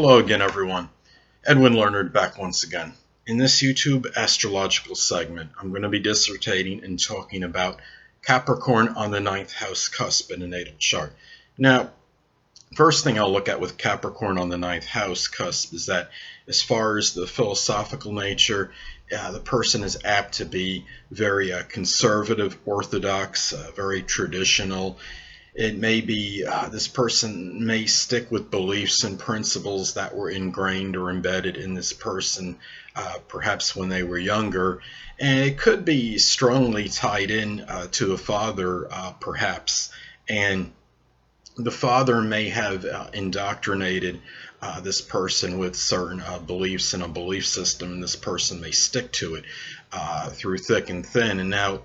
Hello again, everyone. Edwin Learnard back once again. In this YouTube astrological segment, I'm going to be dissertating and talking about Capricorn on the 9th house cusp in a natal chart. Now, first thing I'll look at with Capricorn on the 9th house cusp is that as far as the philosophical nature, the person is apt to be very conservative, orthodox, very traditional. It may be this person may stick with beliefs and principles that were ingrained or embedded in this person, perhaps when they were younger, and it could be strongly tied in to a father, perhaps, and the father may have indoctrinated this person with certain beliefs in a belief system, and this person may stick to it through thick and thin. And now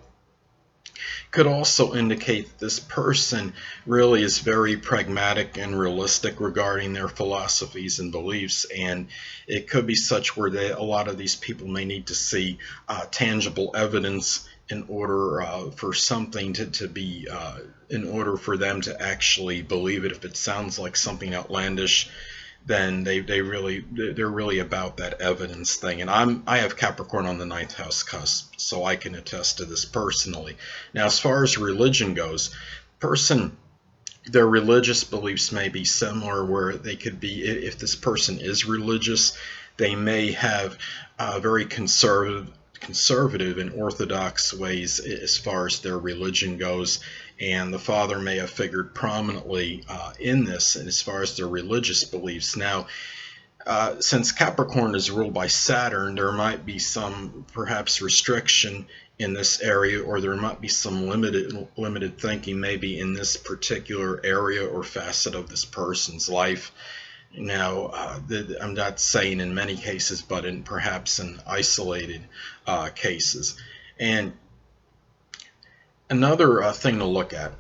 could also indicate that this person really is very pragmatic and realistic regarding their philosophies and beliefs, and it could be such where a lot of these people may need to see tangible evidence in order for something to be in order for them to actually believe it. If it sounds like something outlandish, then they're really about that evidence thing. And I have Capricorn on the 9th house cusp, so I can attest to this personally. Now, as far as religion goes, their religious beliefs may be similar, where they could be, if this person is religious, they may have very conservative and orthodox ways as far as their religion goes, and the father may have figured prominently in this and as far as their religious beliefs. Now, since Capricorn is ruled by Saturn, there might be some perhaps restriction in this area, or there might be some limited thinking maybe in this particular area or facet of this person's life. Now, I'm not saying in many cases, but perhaps in isolated cases. And another thing to look at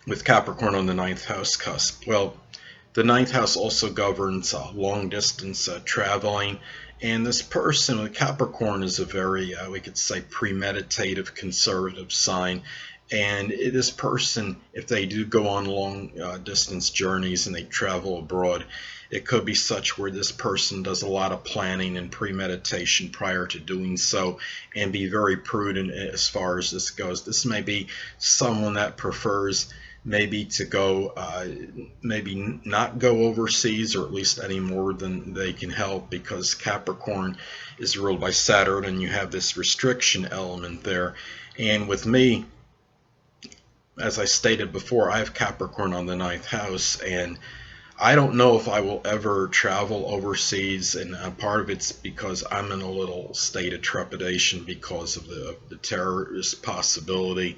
with Capricorn on the 9th house cusp, well, the 9th house also governs long distance traveling, and this person with Capricorn is a very, we could say, premeditative, conservative sign. And this person, if they do go on long distance journeys and they travel abroad, it could be such where this person does a lot of planning and premeditation prior to doing so, and be very prudent as far as this goes. This may be someone that prefers maybe to go, maybe not go overseas, or at least any more than they can help, because Capricorn is ruled by Saturn and you have this restriction element there. And with me, as I stated before, I have Capricorn on the 9th house, and I don't know if I will ever travel overseas, and part of it's because I'm in a little state of trepidation because of the terrorist possibility,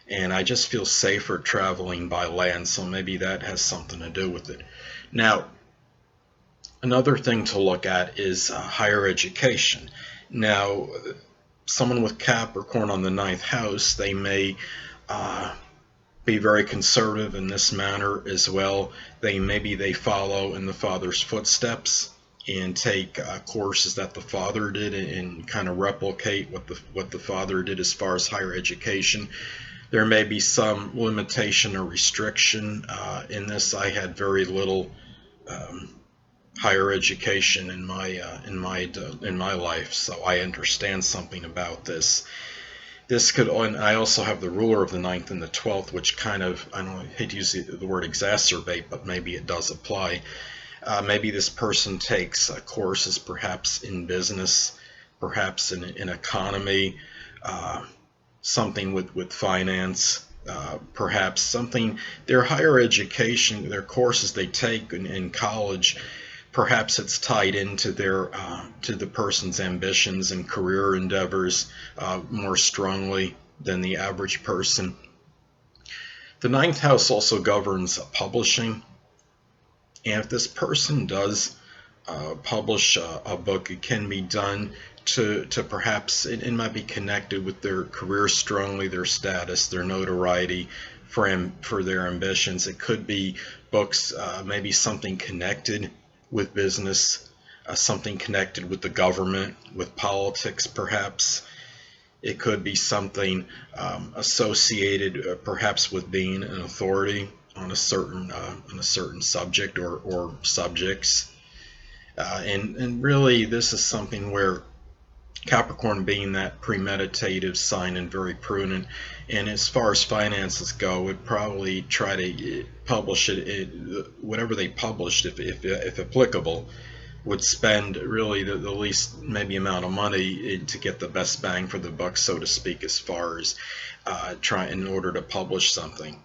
and I just feel safer traveling by land, so maybe that has something to do with it. Now, another thing to look at is higher education. Now, someone with Capricorn on the 9th house, they may be very conservative in this manner as well. Maybe they follow in the father's footsteps and take courses that the father did and kind of replicate what the father did as far as higher education. There may be some limitation or restriction in this. I had very little higher education in my life, so I understand something about this. This could, and I also have the ruler of the 9th and the 12th, which kind of, I hate to use the word exacerbate, but maybe it does apply. Maybe this person takes courses perhaps in business, perhaps in economy, something with finance, perhaps something, their higher education, their courses they take in college, perhaps it's tied into to the person's ambitions and career endeavors more strongly than the average person. The 9th house also governs publishing, and if this person does publish a book, it can be done to perhaps, it might be connected with their career strongly, their status, their notoriety, for their ambitions. It could be books, maybe something connected with business, something connected with the government, with politics perhaps. It could be something associated perhaps with being an authority, on a certain subject or subjects. And really, this is something where Capricorn, being that premeditative sign and very prudent, and as far as finances go, would probably try to publish whatever they published, if applicable, would spend really the least maybe amount of money to get the best bang for the buck, so to speak, as far as try in order to publish something.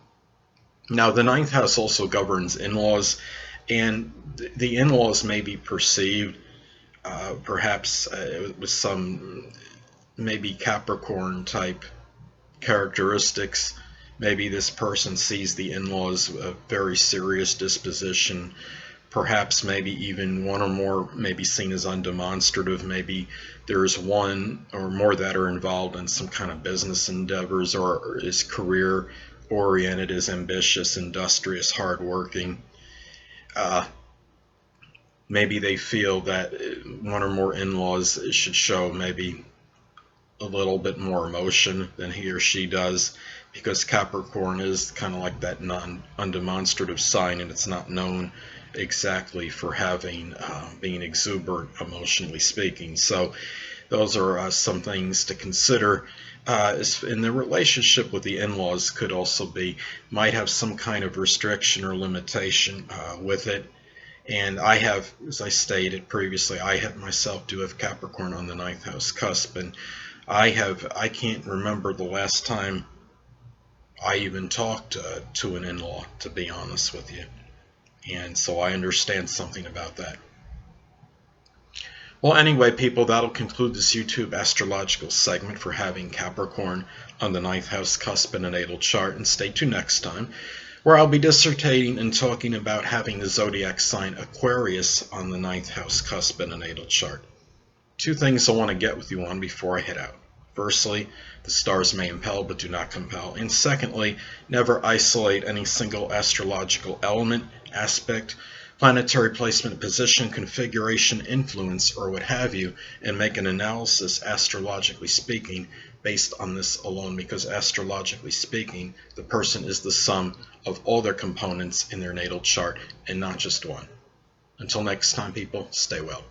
Now, the ninth house also governs in-laws, and the in-laws may be perceived perhaps with some maybe Capricorn type characteristics. Maybe this person sees the in-laws a very serious disposition, perhaps maybe even one or more may be seen as undemonstrative. Maybe there's one or more that are involved in some kind of business endeavors, or is career oriented, is ambitious, industrious, hardworking. Maybe they feel that one or more in-laws should show maybe a little bit more emotion than he or she does, because Capricorn is kind of like that undemonstrative sign, and it's not known exactly for having being exuberant, emotionally speaking. So those are some things to consider. In the relationship with the in-laws could also might have some kind of restriction or limitation with it. And I have, as I stated previously, I do have Capricorn on the ninth house cusp, and I can't remember the last time I even talked to an in-law, to be honest with you. And so I understand something about that. Well, anyway, people, that'll conclude this YouTube astrological segment for having Capricorn on the ninth house cusp in a natal chart. And stay tuned next time, where I'll be dissertating and talking about having the zodiac sign Aquarius on the ninth house cusp in a natal chart. Two things I want to get with you on before I head out. Firstly, the stars may impel but do not compel. And secondly, never isolate any single astrological element, aspect, planetary placement, position, configuration, influence, or what have you, and make an analysis, astrologically speaking, based on this alone, because astrologically speaking, the person is the sum of all their components in their natal chart and not just one. Until next time, people, stay well.